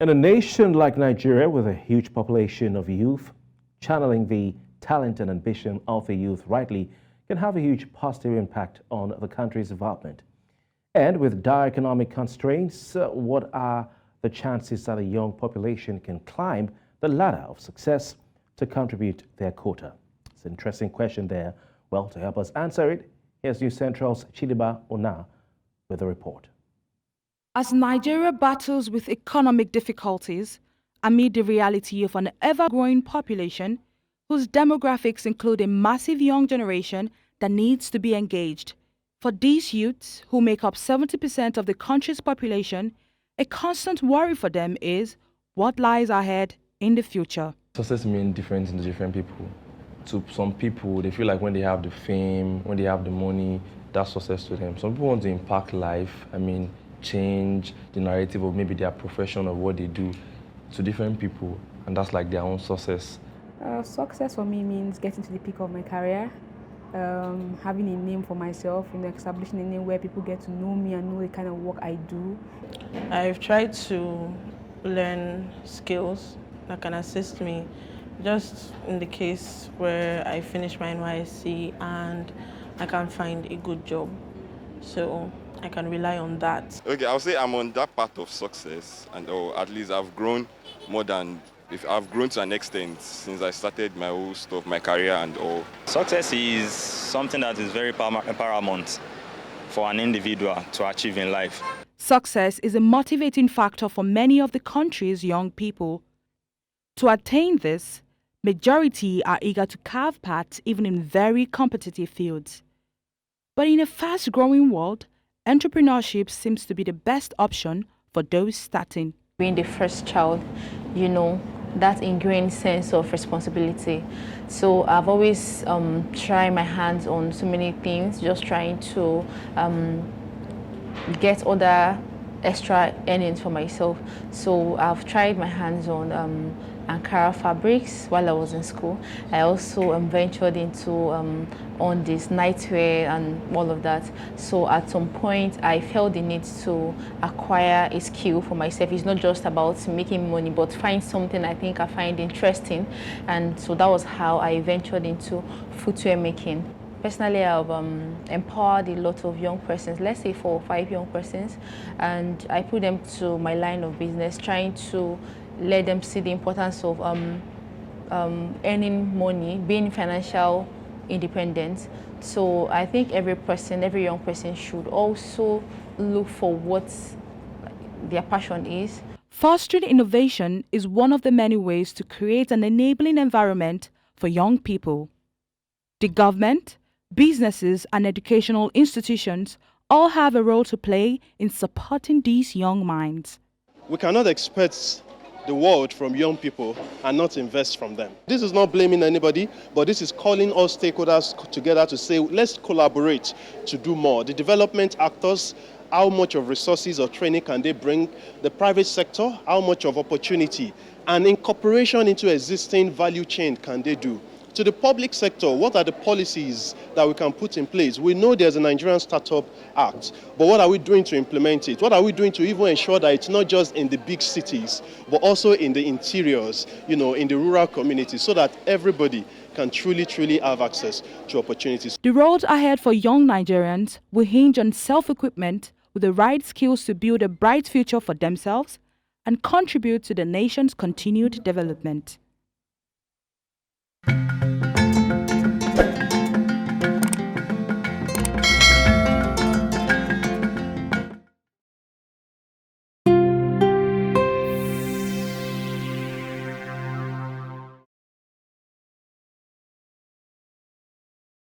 In a nation like Nigeria with a huge population of youth, channeling the talent and ambition of the youth rightly can have a huge positive impact on the country's development. And with dire economic constraints, what are the chances that a young population can climb the ladder of success to contribute their quota? It's an interesting question there. Well, to help us answer it, here's News Central's Chidimma Onah with a report. As Nigeria battles with economic difficulties amid the reality of an ever-growing population whose demographics include a massive young generation that needs to be engaged, for these youths, who make up 70% of the country's population, a constant worry for them is what lies ahead in the future. Success means different to different people. To some people, they feel like when they have the fame, when they have the money, that's success to them. Some people want to impact life, change the narrative of maybe their profession or what they do to different people, and that's like their own success. Success for me means getting to the peak of my career, having a name for myself, establishing a name where people get to know me and know the kind of work I do. I've tried to learn skills that can assist me just in the case where I finish my NYSC and I can't find a good job. So I can rely on that. Okay, I'll say I'm on that path of success, and or at least I've grown I've grown to an extent since I started my whole stuff, my career and all. Success is something that is very paramount for an individual to achieve in life. Success is a motivating factor for many of the country's young people. To attain this, majority are eager to carve paths even in very competitive fields. But in a fast-growing world, entrepreneurship seems to be the best option for those starting. Being the first child, that ingrained sense of responsibility. So I've always tried my hands on so many things, just trying to get other extra earnings for myself. So I've tried my hands on Ankara fabrics while I was in school. I also ventured into on this nightwear and all of that. So at some point I felt the need to acquire a skill for myself. It's not just about making money, but find something I think I find interesting. And so that was how I ventured into footwear making. Personally, I've empowered a lot of young persons, let's say 4 or 5 young persons, and I put them to my line of business, trying to let them see the importance of earning money, being financial independent. So I think every young person should also look for what their passion is. Fostering innovation is one of the many ways to create an enabling environment for young people. The government, businesses and educational institutions all have a role to play in supporting these young minds. We cannot expect the world from young people and not invest from them. This is not blaming anybody, but this is calling all stakeholders together to say, let's collaborate to do more. The development actors, how much of resources or training can they bring? The private sector, how much of opportunity and incorporation into existing value chain can they do? To the public sector, what are the policies that we can put in place? We know there's a Nigerian Startup Act, but what are we doing to implement it? What are we doing to even ensure that it's not just in the big cities, but also in the interiors, in the rural communities, so that everybody can truly have access to opportunities? The road ahead for young Nigerians will hinge on self-equipment with the right skills to build a bright future for themselves and contribute to the nation's continued development.